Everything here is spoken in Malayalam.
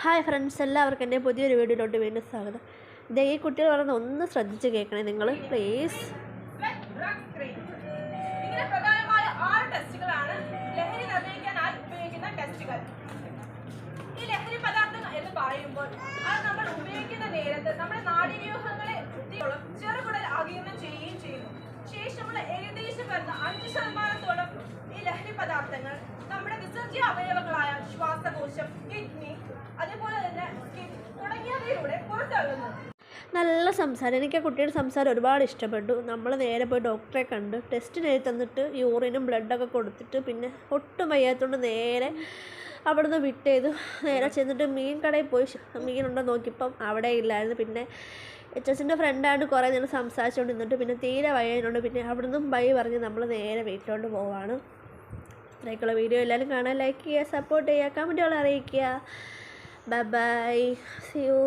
ഹായ് ഫ്രണ്ട്സ്, എല്ലാവർക്കും എൻ്റെ പുതിയൊരു വീഡിയോയിലോട്ട് വീണ്ടും സ്വാഗതം. ദേ ഈ കുട്ടികൾ പറയുന്നത് ഒന്ന് ശ്രദ്ധിച്ച് കേൾക്കണേ നിങ്ങൾ പ്ലീസ്. ഇങ്ങനെ പ്രധാനമായ 6 ടെസ്റ്റുകളാണ് ലഹരി നിർണ്ണയിക്കാനായി ഉപയോഗിക്കുന്ന ടെസ്റ്റുകൾ. ഈ ലഹരി പദാർത്ഥങ്ങൾ എന്ന് പറയുമ്പോൾ അത് നമ്മൾ ഉപയോഗിക്കുന്ന നേരത്ത് നമ്മുടെ നാഡീവ്യൂഹങ്ങളെ ചെറുകുടൽ ആഗിരണം ചെയ്യുകയും ചെയ്യുന്നു. ശേഷമുള്ള ഏകദേശം വരുന്ന 5% ഈ ലഹരി പദാർത്ഥങ്ങൾ നമ്മുടെ വിസർജ്യ അവയവങ്ങളായ ശ്വാസകോശം, കിഡ്നി, അതേപോലെ തന്നെ സ്കിൻ തുടങ്ങിയവയിലൂടെ പുറത്തള്ളുന്നു. നല്ല സംസാരം. എനിക്ക് ആ കുട്ടിയുടെ സംസാരം ഒരുപാട് ഇഷ്ടപ്പെട്ടു. നമ്മൾ നേരെ പോയി ഡോക്ടറെ കണ്ട് ടെസ്റ്റിന് എഴുതി തന്നിട്ട് യൂറിനും ബ്ലഡൊക്കെ കൊടുത്തിട്ട് പിന്നെ ഒട്ടും വയ്യാത്തതുകൊണ്ട് നേരെ അവിടുന്ന് വിട്ട് ചെയ്തു. നേരെ ചെന്നിട്ട് മീൻ കടയിൽ പോയി മീനുണ്ടോ നോക്കിയപ്പം അവിടെ ഇല്ലായിരുന്നു. പിന്നെ HSൻ്റെ ഫ്രണ്ടായിട്ട് കുറേ നേരം സംസാരിച്ചുകൊണ്ട് നിന്നിട്ട് പിന്നെ തീരെ വയ്യാനുണ്ട്. പിന്നെ അവിടുന്ന് ബൈ പറഞ്ഞ് നമ്മൾ നേരെ വീട്ടിലോട്ട് പോവാണ്. ഇത്രയൊക്കെയുള്ള വീഡിയോ എല്ലാവരും കാണാൻ ലൈക്ക് ചെയ്യുക, സപ്പോർട്ട് ചെയ്യുക, കമൻറ്റുകൾ അറിയിക്കുക. Bye bye, see U.